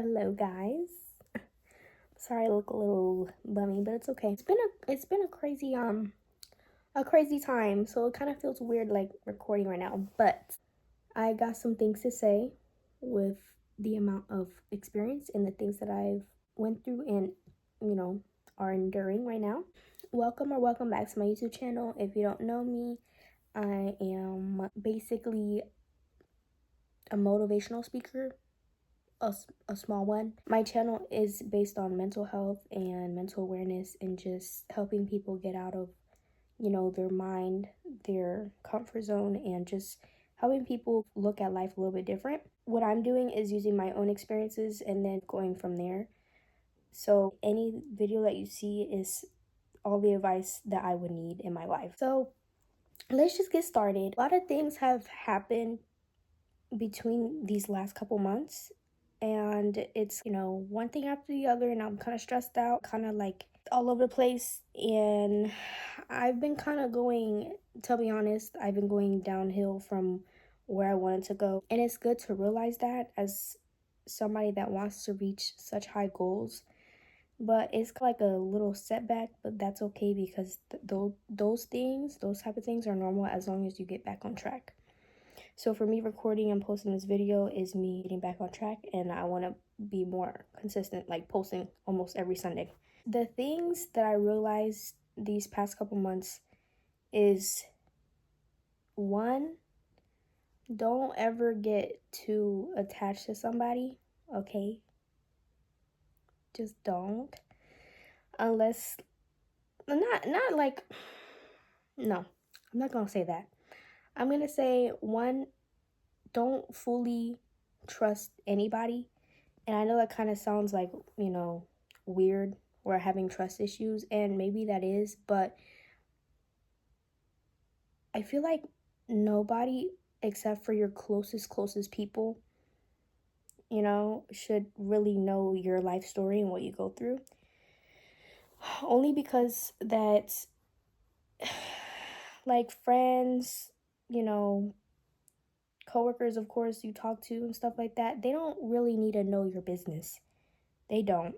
Hello guys. Sorry I look a little bummy, but it's okay. It's been a crazy time, so it kind of feels weird like recording right now, but I got some things to say with the amount of experience and the things that I've went through and are enduring right now. Welcome back to my YouTube channel. If you don't know me, I am basically a motivational speaker, a small one. My channel is based on mental health and mental awareness and just helping people get out of, their mind, their comfort zone, and just helping people look at life a little bit different. What I'm doing is using my own experiences and then going from there. So any video that you see is all the advice that I would need in my life. So let's just get started. A lot of things have happened between these last couple months, and it's one thing after the other, and I'm kind of stressed out, kind of like all over the place. And I've been kind of going, to be honest, I've been going downhill from where I wanted to go, and it's good to realize that as somebody that wants to reach such high goals. But it's like a little setback, but that's okay, because those type of things are normal as long as you get back on track. So for me, recording and posting this video is me getting back on track, and I want to be more consistent, like posting almost every Sunday. The things that I realized these past couple months is, one, don't ever get too attached to somebody, okay? Just don't. Unless, not like, no, I'm not gonna say that. I'm gonna say, one, don't fully trust anybody. And I know that kind of sounds like, weird, or having trust issues, and maybe that is, but I feel like nobody except for your closest people, should really know your life story and what you go through. Only because that, like friends, coworkers, of course, you talk to and stuff like that, they don't really need to know your business. They don't.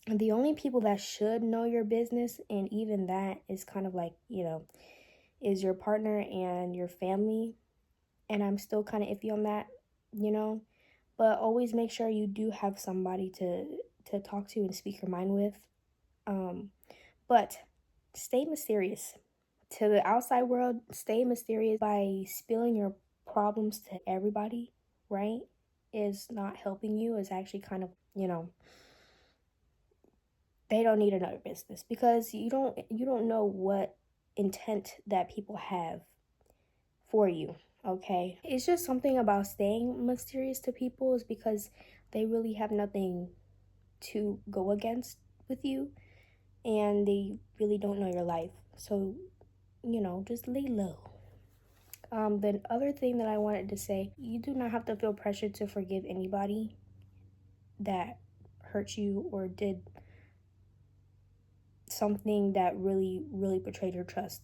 The only people that should know your business, and even that is kind of like, is your partner and your family. And I'm still kind of iffy on that, but always make sure you do have somebody to talk to and speak your mind with. But stay mysterious to the outside world. Stay mysterious. By spilling your problems to everybody, right, is not helping you. Is actually kind of, they don't need to know your business, because you don't know what intent that people have for you, okay? It's just something about staying mysterious to people, is because they really have nothing to go against with you, and they really don't know your life. So, just lay low. The other thing that I wanted to say, you do not have to feel pressured to forgive anybody that hurt you or did something that really, really betrayed your trust.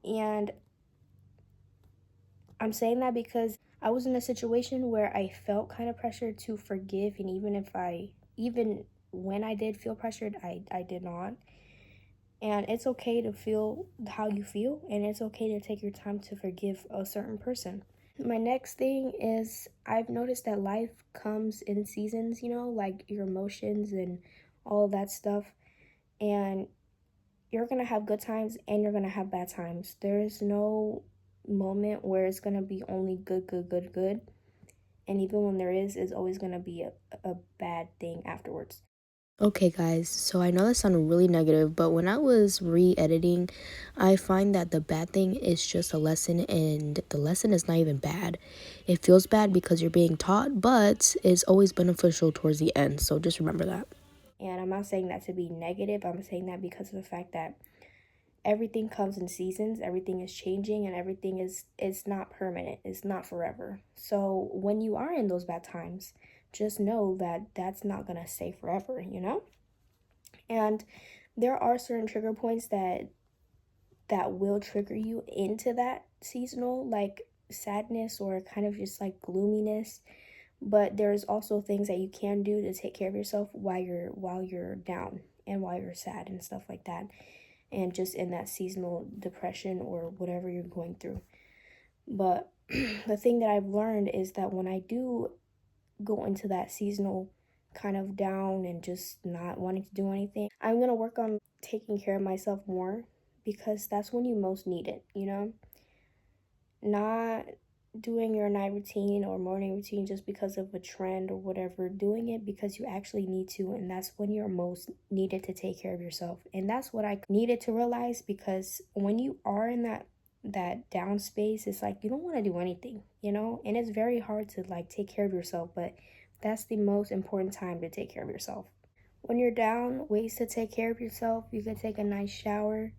And I'm saying that because I was in a situation where I felt kind of pressured to forgive, and even when I did feel pressured, I did not. And it's okay to feel how you feel, and it's okay to take your time to forgive a certain person. My next thing is, I've noticed that life comes in seasons, like your emotions and all that stuff. And you're going to have good times and you're going to have bad times. There is no moment where it's going to be only good. And even when there is, it's always going to be a bad thing afterwards. Okay guys, so I know that sounded really negative, but when I was re-editing, I find that the bad thing is just a lesson, and the lesson is not even bad. It feels bad because you're being taught, but it's always beneficial towards the end, so just remember that. And I'm not saying that to be negative. I'm saying that because of the fact that everything comes in seasons, everything is changing, and everything it's not permanent, it's not forever. So when you are in those bad times, just know that that's not gonna stay forever, and there are certain trigger points that will trigger you into that seasonal, like, sadness or kind of just like gloominess. But there's also things that you can do to take care of yourself while you're down and while you're sad and stuff like that, and just in that seasonal depression or whatever you're going through. But the thing that I've learned is that when I do go into that seasonal kind of down and just not wanting to do anything, I'm going to work on taking care of myself more, because that's when you most need it, you know? Not doing your night routine or morning routine just because of a trend or whatever, doing it because you actually need to, and that's when you're most needed to take care of yourself. And that's what I needed to realize, because when you are in that down space, it's like you don't want to do anything, you know? And it's very hard to like take care of yourself, but that's the most important time to take care of yourself. When you're down, ways to take care of yourself: you can take a nice shower,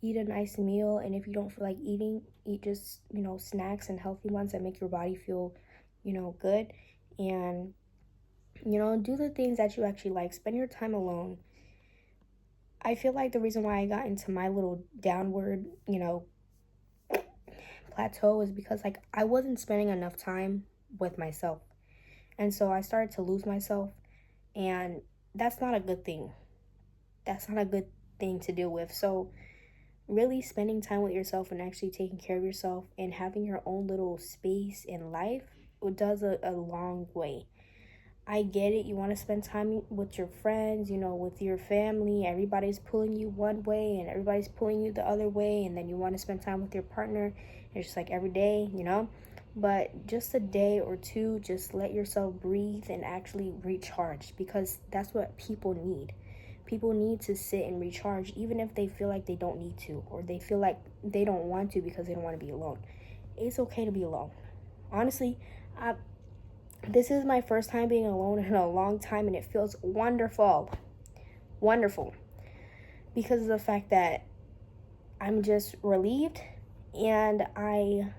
eat a nice meal, and if you don't feel like eating, eat just, snacks and healthy ones that make your body feel, good. And, do the things that you actually like. Spend your time alone. I feel like the reason why I got into my little downward, plateau is because like I wasn't spending enough time with myself. And so I started to lose myself, and that's not a good thing. That's not a good thing to deal with. So really spending time with yourself and actually taking care of yourself and having your own little space in life, it does a long way. I get it. You want to spend time with your friends, with your family. Everybody's pulling you one way and everybody's pulling you the other way. And then you want to spend time with your partner. It's just like every day, But just a day or two, just let yourself breathe and actually recharge, because that's what people need. People need to sit and recharge, even if they feel like they don't need to, or they feel like they don't want to because they don't want to be alone. It's okay to be alone. Honestly, this is my first time being alone in a long time, and it feels wonderful. Wonderful. Because of the fact that I'm just relieved, and I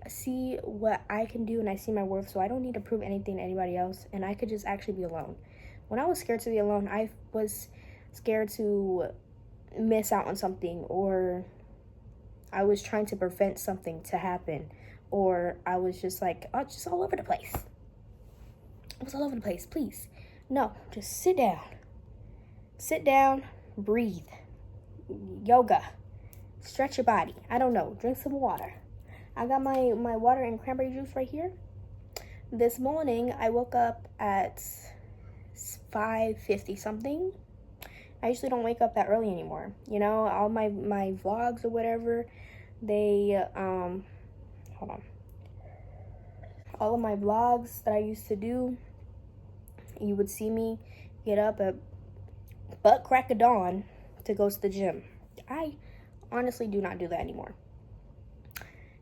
see what I can do, and I see my worth, so I don't need to prove anything to anybody else, and I could just actually be alone. When I was scared to be alone, I was scared to miss out on something, or I was trying to prevent something to happen, or I was just like, oh, just all over the place. I was all over the place. Please, no, just sit down. Sit down, breathe, yoga, stretch your body. I don't know, drink some water. I got my water and cranberry juice right here. This morning, I woke up at 5:50 something. I usually don't wake up that early anymore. All my vlogs or whatever, they, hold on. All of my vlogs that I used to do, you would see me get up at butt crack of dawn to go to the gym. I honestly do not do that anymore.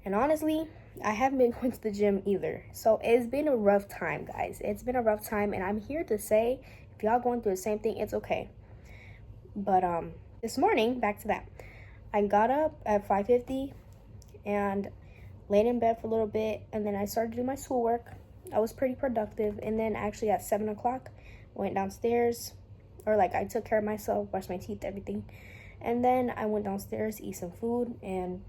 And honestly, I haven't been going to the gym either. So it's been a rough time, guys. It's been a rough time, and I'm here to say, if y'all going through the same thing, it's okay. But this morning, back to that, I got up at 5:50 and laid in bed for a little bit, and then I started doing my schoolwork. I was pretty productive, and then actually at 7 o'clock, went downstairs, or like I took care of myself, brushed my teeth, everything, and then I went downstairs, eat some food, and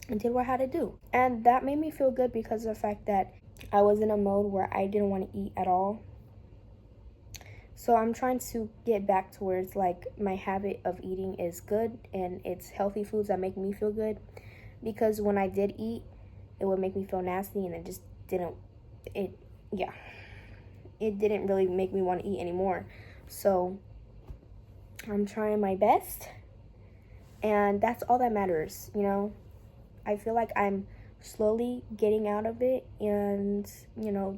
and did what I had to do. And that made me feel good, because of the fact that I was in a mode where I didn't want to eat at all. So I'm trying to get back to where it's like my habit of eating is good, and it's healthy foods that make me feel good. Because when I did eat, it would make me feel nasty, and it just didn't, it didn't really make me want to eat anymore. So I'm trying my best, and that's all that matters, I feel like I'm slowly getting out of it, and,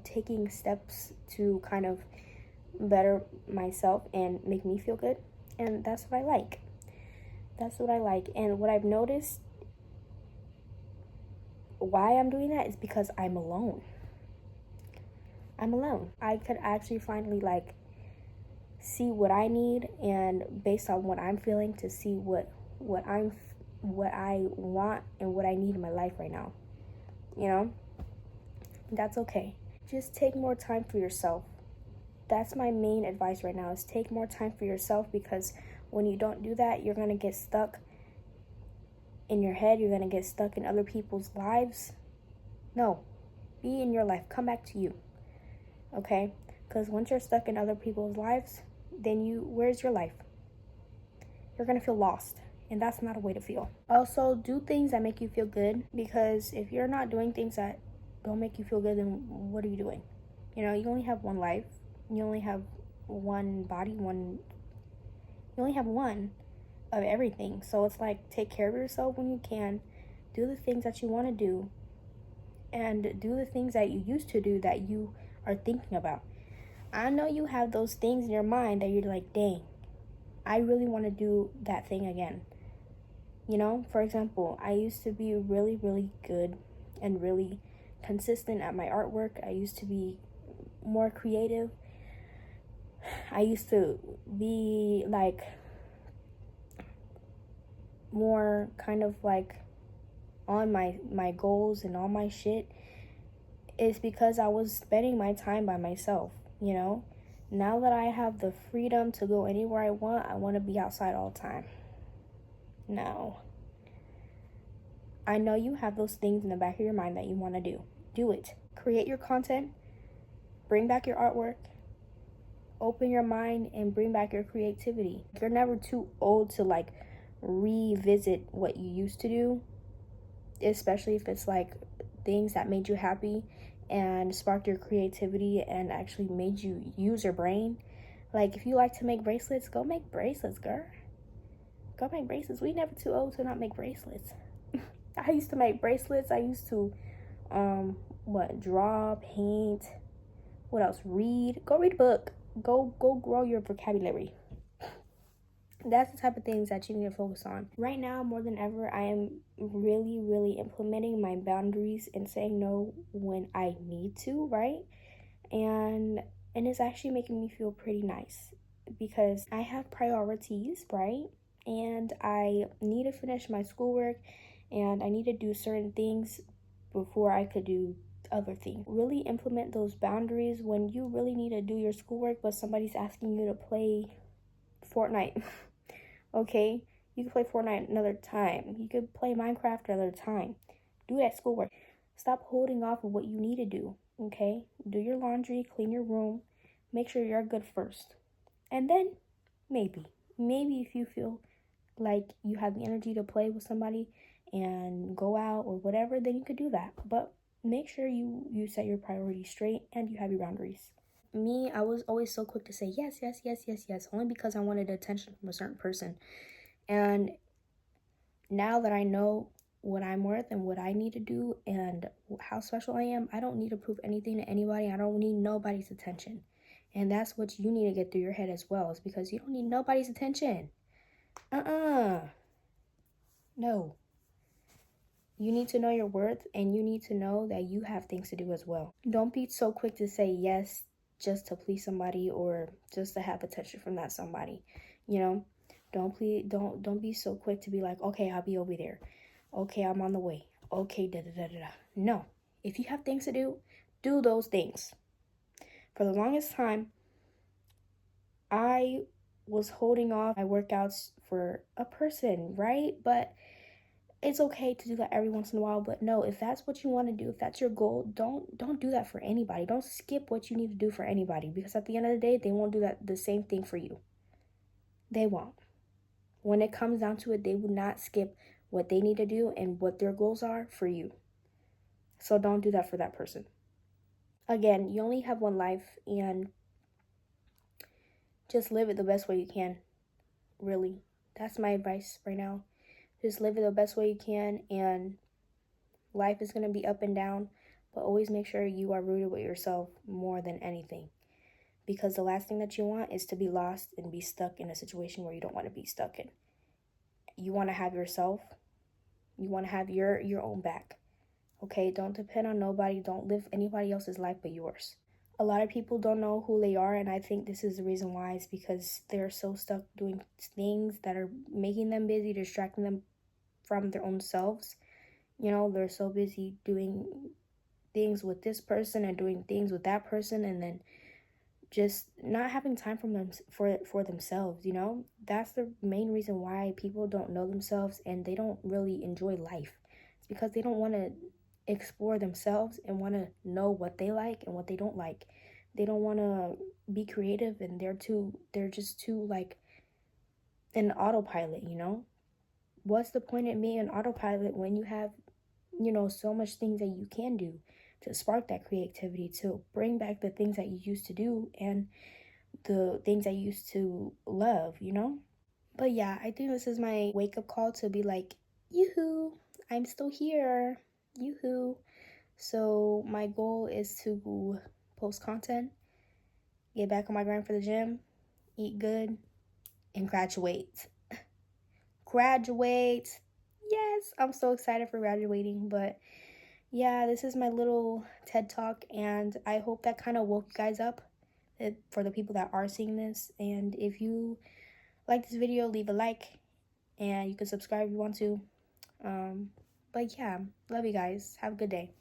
taking steps to kind of better myself and make me feel good. And that's what I like. That's what I like. And what I've noticed, why I'm doing that, is because I'm alone. I'm alone. I could actually finally like see what I need, and based on what I'm feeling, to see what I want and what I need in my life right now. That's okay. Just take more time for yourself. That's my main advice right now, is take more time for yourself, because when you don't do that, you're going to get stuck in your head. You're going to get stuck in other people's lives. No, Be in your life. Come back to you. Okay? Because once you're stuck in other people's lives, then where's your life? You're going to feel lost. And that's not a way to feel. Also, do things that make you feel good, because if you're not doing things that don't make you feel good, then what are you doing? You know, you only have one life. You only have one body, you only have one of everything. So it's like, take care of yourself when you can. Do the things that you want to do, and do the things that you used to do that you are thinking about. I know you have those things in your mind that you're like, dang, I really want to do that thing again. You know, for example, I used to be really, really good and really consistent at my artwork. I used to be more creative. I used to be like more kind of like on my goals and all my shit. It's because I was spending my time by myself, you know? Now that I have the freedom to go anywhere I want to be outside all the time. No. I know you have those things in the back of your mind that you want to do. Do it. Create your content. Bring back your artwork. Open your mind and bring back your creativity. You're never too old to like revisit what you used to do, especially if it's like things that made you happy and sparked your creativity and actually made you use your brain. Like, if you like to make bracelets, go make bracelets, girl. Go make bracelets. We never too old to not make bracelets. I used to make bracelets. I used to draw, paint, what else? Read. Go read a book. Go grow your vocabulary. That's the type of things that you need to focus on. Right now, more than ever, I am really, really implementing my boundaries and saying no when I need to, right? And it's actually making me feel pretty nice, because I have priorities, right? And I need to finish my schoolwork, and I need to do certain things before I could do other things. Really implement those boundaries when you really need to do your schoolwork, but somebody's asking you to play Fortnite. Okay, you can play Fortnite another time. You could play Minecraft another time. Do that schoolwork. Stop holding off of what you need to do. Okay, do your laundry, clean your room, make sure you're good first, and then maybe if you feel like you have the energy to play with somebody and go out or whatever, then you could do that. But make sure you set your priorities straight and you have your boundaries. Me, I was always so quick to say yes, yes, yes, yes, yes, only because I wanted attention from a certain person. And now that I know what I'm worth and what I need to do and how special I am, I don't need to prove anything to anybody. I don't need nobody's attention. And that's what you need to get through your head as well, is because you don't need nobody's attention. No. You need to know your worth, and you need to know that you have things to do as well. Don't be so quick to say yes just to please somebody or just to have attention from that somebody. You know, don't be so quick to be like, okay, I'll be over there. Okay, I'm on the way. Okay, da da da da da. No. If you have things to do, do those things. For the longest time, I was holding off my workouts for a person, right? But it's okay to do that every once in a while. But no, if that's what you want to do, if that's your goal, don't do that for anybody. Don't skip what you need to do for anybody, because at the end of the day, they won't do the same thing for you. They won't. When it comes down to it, they will not skip what they need to do and what their goals are for you. So don't do that for that person. Again, you only have one life, and just live it the best way you can. Really. That's my advice right now. Just live it the best way you can, and life is going to be up and down, but always make sure you are rooted with yourself more than anything. Because the last thing that you want is to be lost and be stuck in a situation where you don't want to be stuck in. You want to have yourself. You want to have your own back. Okay, don't depend on nobody. Don't live anybody else's life but yours. A lot of people don't know who they are, and I think this is the reason why. Is because they're so stuck doing things that are making them busy, distracting them from their own selves. You know, they're so busy doing things with this person and doing things with that person, and then just not having time for themselves. You know, that's the main reason why people don't know themselves and they don't really enjoy life. It's because they don't want to explore themselves and want to know what they like and what they don't like. They don't want to be creative, and they're just too like an autopilot, you know? What's the point of being an autopilot when you have, you know, so much things that you can do to spark that creativity, to bring back the things that you used to do and the things I used to love, you know? But yeah, I think this is my wake up call to be like, yoo-hoo, I'm still here. Yoo-hoo. So my goal is to post content, get back on my grind for the gym, eat good, and graduate. Graduate. Yes, I'm so excited for graduating. But yeah, this is my little TED talk, and I hope that kind of woke you guys up for the people that are seeing this. And if you like this video, leave a like, and you can subscribe if you want to. But yeah, love you guys. Have a good day.